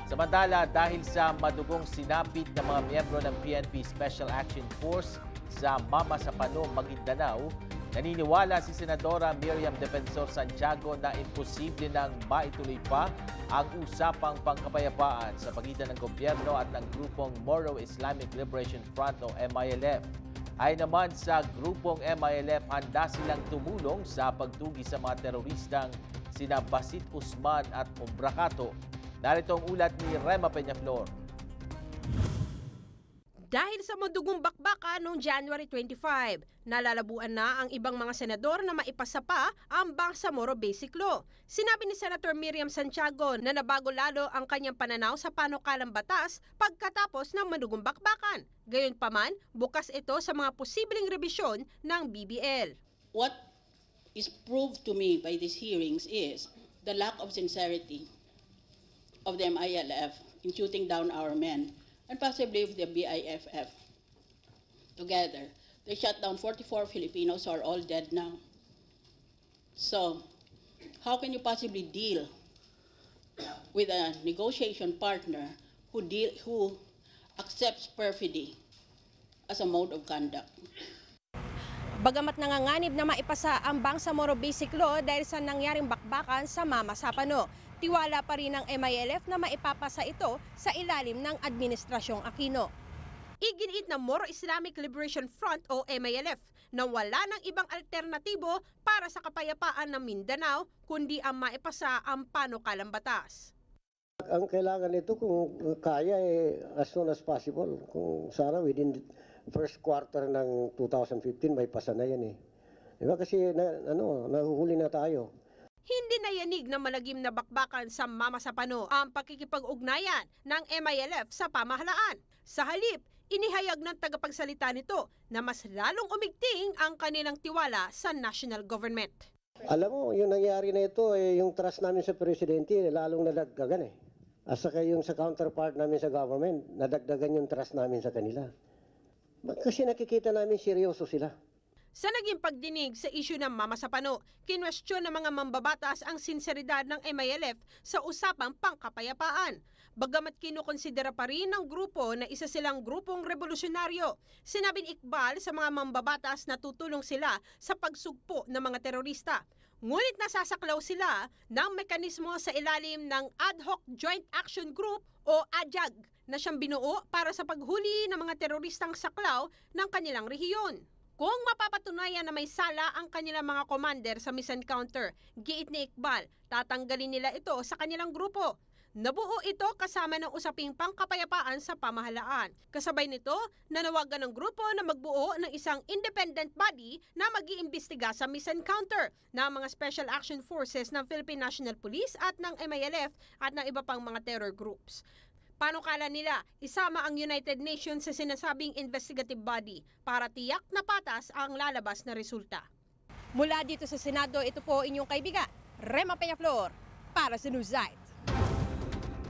Samantala, dahil sa madugong sinapit ng mga miyembro ng PNP Special Action Force sa Mama sa Pano, Maguindanao, naniniwala si Senadora Miriam Defensor Santiago na imposible nang maituloy pa ang usapang pangkapayapaan sa pagitan ng gobyerno at ng grupong Moro Islamic Liberation Front o MILF. Ay naman sa grupong MILF, handa silang tumulong sa pagtugi sa mga teroristang sina Basit Usman at Obracato. Narito ang ulat ni Rema Peñaflor. Dahil sa madugong bakbakan noong January 25, nalalabuan na ang ibang mga senador na maipasa pa ang Bangsamoro Basic Law. Sinabi ni Senator Miriam Santiago na nabago lalo ang kanyang pananaw sa panukalang batas pagkatapos ng madugong bakbakan. Gayunpaman, bukas ito sa mga posibleng rebisyon ng BBL. What is proved to me by these hearings is the lack of sincerity of the MILF in shooting down our men, and possibly with the BIFF. Together, they shot down 44 Filipinos who are all dead now. So, how can you possibly deal with a negotiation partner who accepts perfidy as a mode of conduct? Bagamat nanganganib na maipasa ang Bangsamoro Basic Law dahil sa nangyaring bakbakan sa Mama sa Pano, tiwala pa rin ng MILF na maipapasa ito sa ilalim ng Administrasyong Aquino. Iginiit ng Moro Islamic Liberation Front o MILF na wala ng ibang alternatibo para sa kapayapaan ng Mindanao kundi ang maipasa ang panukalang batas. Ang kailangan nito kung kaya as soon as possible. Kung sana within first quarter ng 2015 may pasa na yan eh. Diba? Kasi nahuhuli na tayo. Hindi nayanig na malagim na bakbakan sa Mama sa Pano ang pakikipag-ugnayan ng MILF sa pamahalaan. Sa halip, inihayag ng tagapagsalita nito na mas lalong umigting ang kanilang tiwala sa national government. Alam mo, yung nangyari na ito, yung trust namin sa presidente, lalong nadagdagan eh. At saka yung sa counterpart namin sa government, nadagdagan yung trust namin sa kanila. Kasi nakikita namin seryoso sila. Sa naging pagdinig sa isyu ng Mama sa Pano, kinwestiyon ng mga mambabatas ang sinseridad ng MILF sa usapang pangkapayapaan. Bagamat kinukonsidera pa rin ng grupo na isa silang grupong revolusyonaryo, sinabi ni Iqbal sa mga mambabatas na tutulong sila sa pagsugpo ng mga terorista. Ngunit nasasaklaw sila ng mekanismo sa ilalim ng Ad Hoc Joint Action Group o AJAG na siyang binuo para sa paghuli ng mga teroristang saklaw ng kanilang rehiyon. Kung mapapatunayan na may sala ang kanilang mga commander sa misencounter, giit ni Iqbal, tatanggalin nila ito sa kanilang grupo. Nabuo ito kasama ng usaping pangkapayapaan sa pamahalaan. Kasabay nito, nanawagan ng grupo na magbuo ng isang independent body na mag-iimbestiga sa misencounter ng mga Special Action Forces ng Philippine National Police at ng MILF at ng iba pang mga terror groups. Panukala nila, isama ang United Nations sa sinasabing investigative body para tiyak na patas ang lalabas na resulta. Mula dito sa Senado, ito po inyong kaibigan, Rema Peñaflor, para sa Newsite.